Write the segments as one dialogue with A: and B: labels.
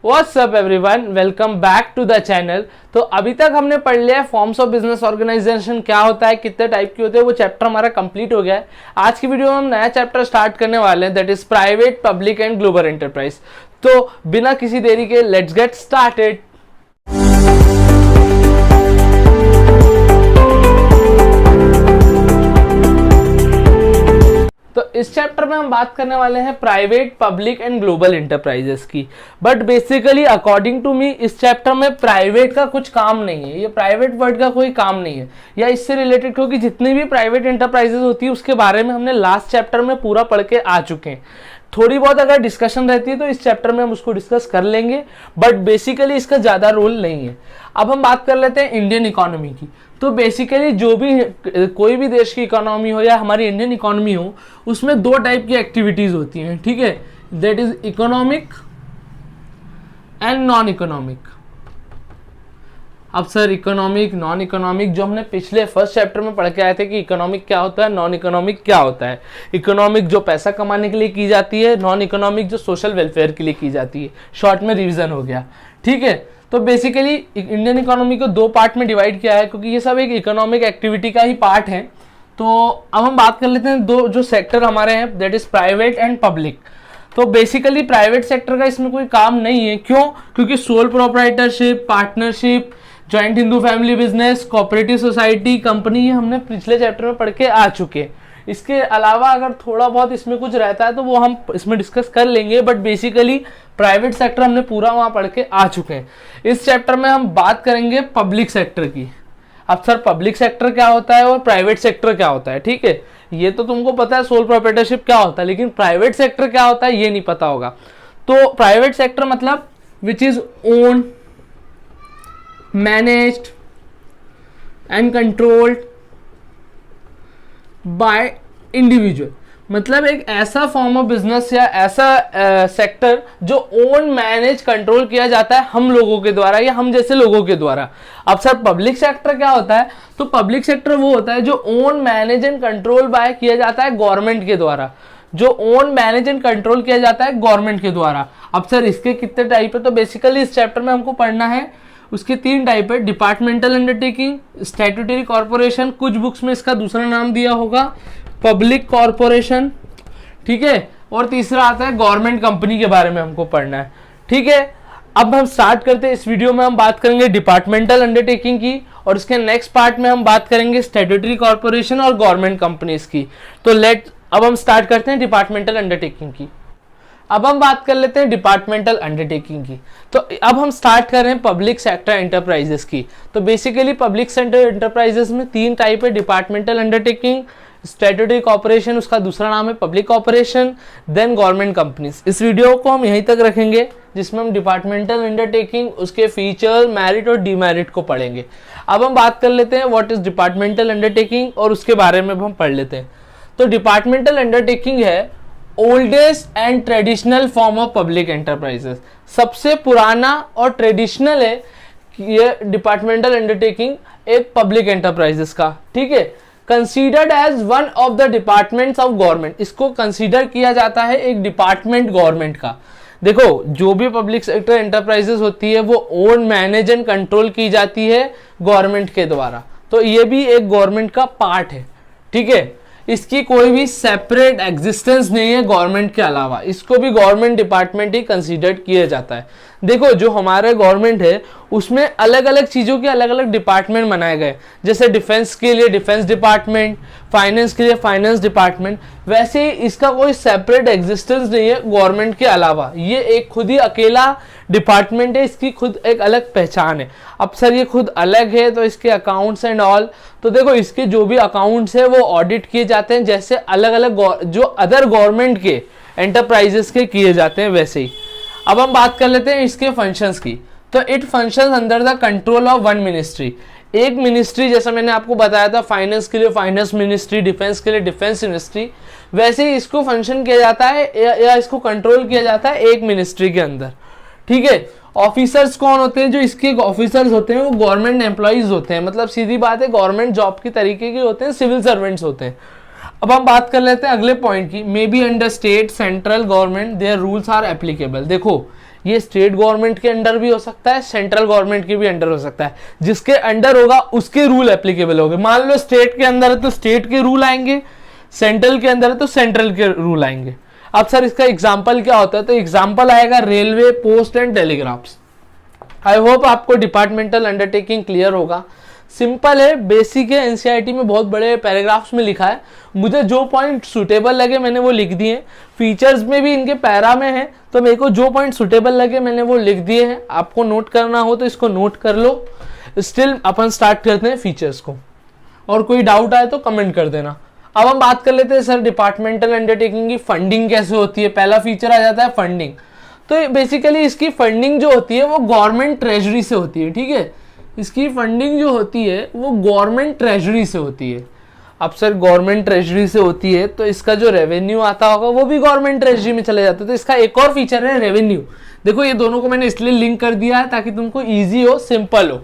A: What's up everyone, welcome back to the channel. तो अभी तक हमने पढ़ लिया है फॉर्म्स ऑफ बिजनेस ऑर्गेनाइजेशन क्या होता है, कितने टाइप के होते हैं, वो चैप्टर हमारा कंप्लीट हो गया है। आज की वीडियो में हम नया चैप्टर स्टार्ट करने वाले हैं, that is private, public and global enterprise. तो बिना किसी देरी के लेट्स गेट स्टार्टेड। तो इस चैप्टर में हम बात करने वाले हैं private, public and global enterprises की। But basically according to me इस चैप्टर में प्राइवेट का कुछ काम नहीं है, ये प्राइवेट वर्ड का कोई काम नहीं है या इससे रिलेटेड, क्योंकि जितनी भी प्राइवेट एंटरप्राइजेस होती है उसके बारे में हमने लास्ट चैप्टर में पूरा पढ़ के आ चुके हैं। थोड़ी बहुत अगर डिस्कशन रहती है तो इस चैप्टर में हम उसको डिस्कस कर लेंगे, बट बेसिकली इसका ज्यादा रोल नहीं है। अब हम बात कर लेते हैं इंडियन इकोनॉमी की। तो बेसिकली जो भी कोई भी देश की इकोनॉमी हो या हमारी इंडियन इकोनॉमी हो, उसमें दो टाइप की एक्टिविटीज होती हैं, ठीक है, that is economic and non economic. अब सर इकोनॉमिक, नॉन इकोनॉमिक, जो हमने पिछले फर्स्ट चैप्टर में पढ़ के आए थे कि इकोनॉमिक क्या होता है, नॉन इकोनॉमिक क्या होता है। इकोनॉमिक जो पैसा कमाने के लिए की जाती है, नॉन इकोनॉमिक जो सोशल वेलफेयर के लिए की जाती है। शॉर्ट में रिवीजन हो गया, ठीक है। तो बेसिकली इंडियन इकोनॉमी को दो पार्ट में डिवाइड किया है, क्योंकि ये सब एक इकोनॉमिक एक्टिविटी का ही पार्ट है। तो अब हम बात कर लेते हैं दो जो सेक्टर हमारे हैं, that is private and public. तो बेसिकली प्राइवेट सेक्टर का इसमें कोई काम नहीं है, क्यों? क्योंकि sole proprietorship, partnership, joint Hindu family business, cooperative society, company, ये हमने पिछले चैप्टर में पढ़ के आ चुके हैं। इसके अलावा अगर थोड़ा बहुत इसमें कुछ रहता है तो वो हम इसमें डिस्कस कर लेंगे, बट बेसिकली प्राइवेट सेक्टर हमने पूरा वहां पढ़ के आ चुके हैं। इस चैप्टर में हम बात करेंगे पब्लिक सेक्टर की। अब सर पब्लिक सेक्टर क्या होता है और प्राइवेट सेक्टर क्या होता है, ठीक है, ये तो तुमको पता है सोल प्रोप्राइटरशिप क्या होता है, लेकिन प्राइवेट सेक्टर क्या होता है ये नहीं पता होगा। तो प्राइवेट सेक्टर मतलब which is own, managed and controlled by individual, मतलब एक ऐसा फॉर्म ऑफ बिजनेस या ऐसा सेक्टर जो ओन, मैनेज, कंट्रोल किया जाता है हम लोगों के द्वारा या हम जैसे लोगों के द्वारा। अब सर पब्लिक सेक्टर क्या होता है? तो पब्लिक सेक्टर वो होता है जो own, manage and control by किया जाता है गवर्नमेंट के द्वारा, जो ओन, मैनेज एंड कंट्रोल किया जाता है गवर्नमेंट के द्वारा। अब सर इसके कितने टाइप है? तो बेसिकली इस चैप्टर में हमको पढ़ना है, उसके तीन टाइप है, डिपार्टमेंटल अंडरटेकिंग, स्टैट्यूटरी कॉर्पोरेशन, कुछ बुक्स में इसका दूसरा नाम दिया होगा पब्लिक कॉर्पोरेशन, ठीक है, और तीसरा आता है गवर्नमेंट कंपनी के बारे में हमको पढ़ना है, ठीक है। अब हम स्टार्ट करते हैं। इस वीडियो में हम बात करेंगे डिपार्टमेंटल अंडरटेकिंग की, और इसके नेक्स्ट पार्ट में हम बात करेंगे स्टैट्यूटरी कॉर्पोरेशन और गवर्नमेंट कंपनीज की। तो अब हम स्टार्ट करते हैं डिपार्टमेंटल अंडरटेकिंग की। अब हम बात कर लेते हैं डिपार्टमेंटल अंडरटेकिंग की। तो अब हम स्टार्ट कर रहे हैं पब्लिक सेक्टर एंटरप्राइजेस की। तो बेसिकली पब्लिक सेक्टर एंटरप्राइजेस में तीन टाइप है, डिपार्टमेंटल अंडरटेकिंग, स्टैट्यूटरी कॉर्पोरेशन, उसका दूसरा नाम है public corporation, then government companies. इस वीडियो को हम यहीं तक रखेंगे, जिसमें हम डिपार्टमेंटल अंडरटेकिंग, उसके फीचर, मेरिट और डीमेरिट को पढ़ेंगे। अब हम बात कर लेते हैं व्हाट इज डिपार्टमेंटल अंडरटेकिंग, और उसके बारे में हम पढ़ लेते हैं। तो डिपार्टमेंटल अंडरटेकिंग है oldest and traditional form of public enterprises, सबसे पुराना और ट्रेडिशनल है ये डिपार्टमेंटल अंडरटेकिंग एक पब्लिक एंटरप्राइजेस का, ठीक है। Considered as one of the departments of government, इसको कंसीडर किया जाता है एक डिपार्टमेंट गवर्नमेंट का। देखो जो भी पब्लिक सेक्टर एंटरप्राइजेस होती है वो ओन, मैनेज एंड कंट्रोल की जाती है गवर्नमेंट के द्वारा, तो ये भी एक गवर्नमेंट का पार्ट है, ठीक है। इसकी कोई भी सेपरेट एग्जिस्टेंस नहीं है गवर्नमेंट के अलावा, इसको भी गवर्नमेंट डिपार्टमेंट ही कंसीडर किया जाता है। देखो जो हमारे गवर्नमेंट है उसमें अलग अलग चीज़ों के अलग अलग डिपार्टमेंट बनाए गए, जैसे डिफेंस के लिए डिफेंस डिपार्टमेंट, फाइनेंस के लिए फाइनेंस डिपार्टमेंट, वैसे ही इसका कोई सेपरेट एग्जिस्टेंस नहीं है गवर्नमेंट के अलावा, ये एक खुद ही अकेला डिपार्टमेंट है, इसकी खुद एक अलग पहचान है। अब सर ये खुद अलग है तो इसके अकाउंट्स एंड ऑल, तो देखो इसके जो भी अकाउंट्स है वो ऑडिट किए जाते हैं जैसे अलग अलग जो अदर गवर्नमेंट के एंटरप्राइजेस के किए जाते हैं वैसे ही। अब हम बात कर लेते हैं इसके फंक्शंस की। तो it functions under the control of one ministry, एक मिनिस्ट्री, जैसा मैंने आपको बताया था फाइनेंस के लिए फाइनेंस मिनिस्ट्री, डिफेंस के लिए डिफेंस मिनिस्ट्री, वैसे ही इसको फंक्शन किया जाता है या इसको कंट्रोल किया जाता है एक मिनिस्ट्री के अंदर, ठीक है। ऑफिसर्स कौन होते हैं? जो इसके ऑफिसर्स होते हैं वो गवर्नमेंट एम्प्लॉइज होते हैं, मतलब सीधी बात है गवर्नमेंट जॉब की तरीके के होते हैं, सिविल सर्वेंट्स होते हैं। अब हम बात कर लेते हैं अगले पॉइंट की, may be under state, central government their rules are applicable. देखो ये स्टेट गवर्नमेंट के अंडर भी हो सकता है, सेंट्रल गवर्नमेंट के भी अंडर हो सकता है। जिसके अंडर होगा उसके रूल एप्लीकेबल होंगे। मान लो स्टेट के अंदर है तो स्टेट के रूल आएंगे, सेंट्रल के अंदर है तो सेंट्रल के रूल आएंगे। अब सर इसका एग्जाम्पल क्या होता है, तो एग्जाम्पल आएगा railway, post and telegraphs. I hope आपको डिपार्टमेंटल अंडरटेकिंग क्लियर होगा। सिंपल है, बेसिक है, एनसीईआरटी में बहुत बड़े पैराग्राफ्स में लिखा है। मुझे जो पॉइंट सुटेबल लगे मैंने वो लिख दिए। फीचर्स में भी इनके पैरा में है, तो मेरे को जो पॉइंट सुटेबल लगे मैंने वो लिख दिए हैं। आपको नोट करना हो तो इसको नोट कर लो। स्टिल अपन स्टार्ट करते हैं फीचर्स को, और कोई डाउट आए तो कमेंट कर देना। अब हम बात कर लेते हैं सर डिपार्टमेंटल अंडरटेकिंग की फंडिंग कैसे होती है। पहला फीचर आ जाता है फंडिंग। तो बेसिकली इसकी फंडिंग जो होती है वो गवर्नमेंट ट्रेजरी से होती है, ठीक है। इसकी फंडिंग जो होती है वो गवर्नमेंट ट्रेजरी से होती है। अब सर गवर्नमेंट ट्रेजरी से होती है तो इसका जो रेवेन्यू आता होगा वो भी गवर्नमेंट ट्रेजरी में चले जाता है। तो इसका एक और फीचर है रेवेन्यू। देखो ये दोनों को मैंने इसलिए लिंक कर दिया है ताकि तुमको ईजी हो, सिंपल हो।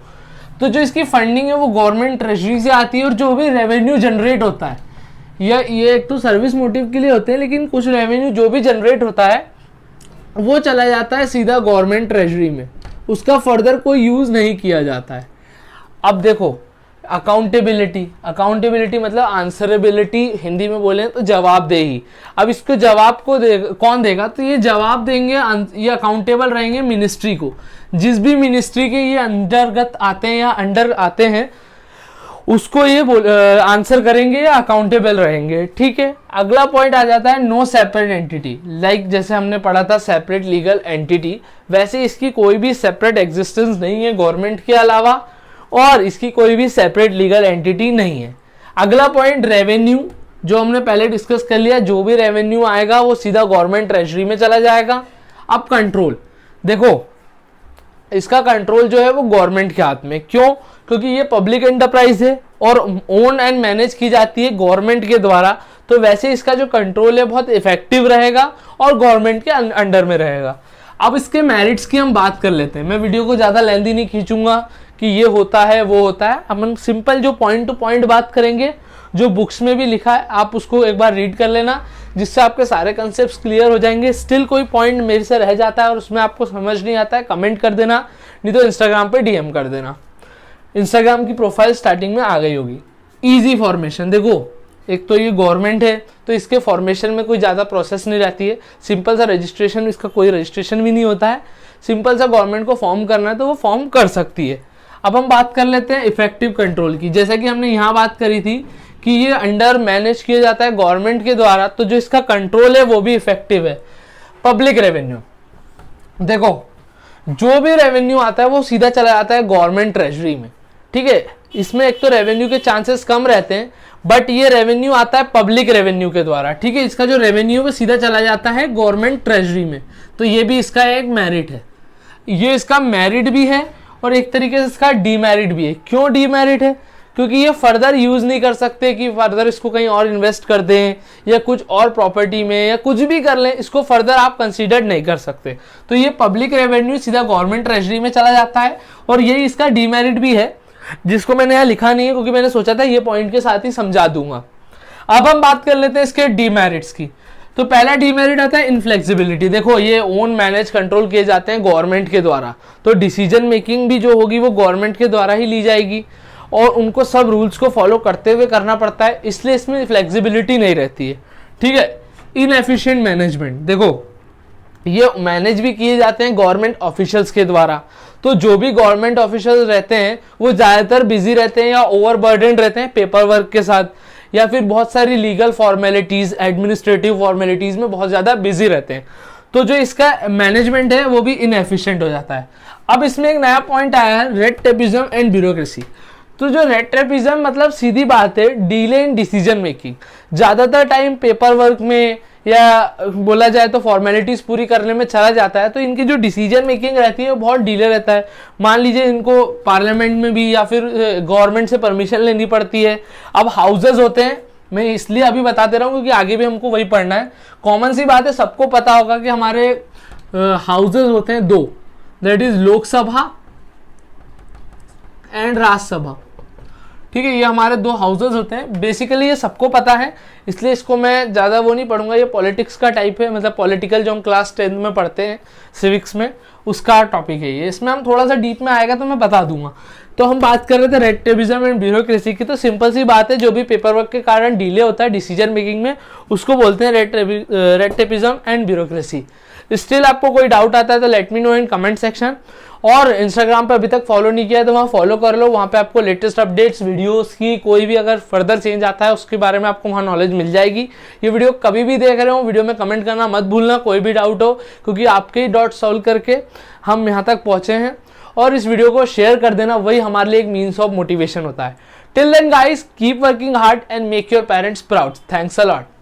A: तो जो इसकी फंडिंग है वो गवर्नमेंट ट्रेजरी से आती है, और जो भी रेवेन्यू जनरेट होता है, ये एक तो सर्विस मोटिव के लिए होते हैं, लेकिन कुछ रेवेन्यू जो भी जनरेट होता है वो चला जाता है सीधा गवर्नमेंट ट्रेजरी में, उसका फर्दर कोई यूज नहीं किया जाता है। अब देखो अकाउंटेबिलिटी मतलब आंसरेबिलिटी, हिंदी में बोले तो जवाबदेही। अब इसको जवाब को कौन देगा, तो ये जवाब देंगे, ये अकाउंटेबल रहेंगे मिनिस्ट्री को। जिस भी मिनिस्ट्री के ये अंतर्गत आते हैं या अंडर आते हैं उसको ये आंसर करेंगे या अकाउंटेबल रहेंगे, ठीक है। अगला पॉइंट आ जाता है नो सेपरेट एंटिटी। लाइक जैसे हमने पढ़ा था सेपरेट लीगल एंटिटी, वैसे इसकी कोई भी सेपरेट एग्जिस्टेंस नहीं है गवर्नमेंट के अलावा, और इसकी कोई भी सेपरेट लीगल एंटिटी नहीं है। अगला पॉइंट रेवेन्यू, जो हमने पहले डिस्कस कर लिया, जो भी रेवेन्यू आएगा वो सीधा गवर्नमेंट ट्रेजरी में चला जाएगा। अब कंट्रोल, देखो इसका कंट्रोल जो है वो गवर्नमेंट के हाथ में। क्यों? क्योंकि ये पब्लिक एंटरप्राइज है और ओन एंड मैनेज की जाती है गवर्नमेंट के द्वारा, तो वैसे इसका जो कंट्रोल है बहुत इफेक्टिव रहेगा और गवर्नमेंट के अंडर में रहेगा। अब इसके मेरिट्स की हम बात कर लेते हैं। मैं वीडियो को ज़्यादा लेंथी नहीं खींचूंगा कि ये होता है वो होता है। हम सिंपल जो पॉइंट टू पॉइंट बात करेंगे, जो बुक्स में भी लिखा है आप उसको एक बार रीड कर लेना, जिससे आपके सारे कंसेप्ट क्लियर हो जाएंगे। स्टिल कोई पॉइंट मेरे से रह जाता है और उसमें आपको समझ नहीं आता है, कमेंट कर देना, नहीं तो इंस्टाग्राम पे डीएम कर देना। इंस्टाग्राम की प्रोफाइल स्टार्टिंग में आ गई होगी। इजी फॉर्मेशन, देखो एक तो ये गवर्नमेंट है तो इसके फॉर्मेशन में कोई ज़्यादा प्रोसेस नहीं रहती है। सिंपल सा रजिस्ट्रेशन, इसका कोई रजिस्ट्रेशन भी नहीं होता है। सिंपल सा गवर्नमेंट को फॉर्म करना है तो वो फॉर्म कर सकती है। अब हम बात कर लेते हैं इफेक्टिव कंट्रोल की। जैसा कि हमने यहाँ बात करी थी कि ये अंडर मैनेज किया जाता है गवर्नमेंट के द्वारा, तो जो इसका कंट्रोल है वो भी इफेक्टिव है। पब्लिक रेवेन्यू, देखो जो भी रेवेन्यू आता है वो सीधा चला जाता है गवर्नमेंट ट्रेजरी में, ठीक है। इसमें एक तो रेवेन्यू के चांसेस कम रहते हैं, बट ये रेवेन्यू आता है पब्लिक रेवेन्यू के द्वारा, ठीक है। इसका जो रेवेन्यू है वो सीधा चला जाता है गवर्नमेंट ट्रेजरी में, तो ये भी इसका एक मेरिट है। ये इसका मेरिट भी है और एक तरीके से इसका डीमेरिट भी है। क्यों डीमेरिट है? क्योंकि ये फर्दर यूज नहीं कर सकते कि फर्दर इसको कहीं और इन्वेस्ट कर दें या कुछ और प्रॉपर्टी में या कुछ भी कर लें, इसको फर्दर आप कंसीडर नहीं कर सकते। तो ये पब्लिक रेवेन्यू सीधा गवर्नमेंट ट्रेजरी में चला जाता है, और यही इसका डीमेरिट भी है, जिसको मैंने यहाँ लिखा नहीं है क्योंकि मैंने सोचा था ये पॉइंट के साथ ही समझा दूंगा। अब हम बात कर लेते हैं इसके डीमेरिट्स की। तो पहला डीमेरिट आता है इनफ्लेक्सिबिलिटी। देखो ये ओन मैनेज कंट्रोल किए जाते हैं गवर्नमेंट के द्वारा, तो डिसीजन मेकिंग भी जो होगी वो गवर्नमेंट के द्वारा ही ली जाएगी और उनको सब रूल्स को फॉलो करते हुए करना पड़ता है, इसलिए इसमें फ्लेक्सिबिलिटी नहीं रहती है, ठीक है। इनएफिशिएंट मैनेजमेंट, देखो ये मैनेज भी किए जाते हैं गवर्नमेंट ऑफिशियल्स के द्वारा, तो जो भी गवर्नमेंट ऑफिशियल्स रहते हैं वो ज़्यादातर बिजी रहते हैं या ओवरबर्डन रहते हैं पेपर वर्क के साथ, या फिर बहुत सारी लीगल फॉर्मेलिटीज़, एडमिनिस्ट्रेटिव फॉर्मेलिटीज़ में बहुत ज़्यादा बिजी रहते हैं, तो जो इसका मैनेजमेंट है वो भी इनएफिशिएंट हो जाता है। अब इसमें एक नया पॉइंट आया है रेड टेपिज्म एंड ब्यूरोक्रेसी। तो जो रेड टेपिज्म मतलब सीधी बात है डिले इन डिसीजन मेकिंग। ज़्यादातर टाइम पेपर वर्क में या बोला जाए तो फॉर्मेलिटीज पूरी करने में चला जाता है, तो इनकी जो डिसीजन मेकिंग रहती है वो बहुत डिले रहता है। मान लीजिए इनको पार्लियामेंट में भी या फिर गवर्नमेंट से परमिशन लेनी पड़ती है। अब हाउसेज होते हैं, मैं इसलिए अभी बता दे रहा हूँ क्योंकि आगे भी हमको वही पढ़ना है। कॉमन सी बात है, सबको पता होगा कि हमारे हाउसेज होते हैं दो, that is Lok Sabha and Rajya Sabha, ठीक है, ये हमारे 2 हाउसेज होते हैं। बेसिकली ये सबको पता है, इसलिए इसको मैं ज़्यादा वो नहीं पढ़ूंगा। ये पॉलिटिक्स का टाइप है, मतलब पॉलिटिकल जो हम क्लास 10th में पढ़ते हैं सिविक्स में, उसका टॉपिक है ये। इसमें हम थोड़ा सा डीप में आएगा तो मैं बता दूंगा। तो हम बात कर रहे थे रेड टेपिज्म एंड ब्यूरोक्रेसी की। तो सिंपल सी बात है, जो भी पेपर वर्क के कारण डिले होता है डिसीजन मेकिंग में, उसको बोलते हैं red tapism and bureaucracy. Still आपको कोई डाउट आता है तो let me know in comment section. और इंस्टाग्राम पे अभी तक फॉलो नहीं किया है तो वहाँ फॉलो कर लो, वहाँ पे आपको लेटेस्ट अपडेट्स, वीडियोस की कोई भी अगर फर्दर चेंज आता है उसके बारे में आपको वहाँ नॉलेज मिल जाएगी। ये वीडियो कभी भी देख रहे हो, वीडियो में कमेंट करना मत भूलना, कोई भी डाउट हो, क्योंकि आपके ही डाउट सॉल्व करके हम यहाँ तक पहुँचे हैं। और इस वीडियो को शेयर कर देना, वही हमारे लिए एक मीन्स ऑफ मोटिवेशन होता है। Till then guys, keep working hard and make your parents proud. Thanks a lot.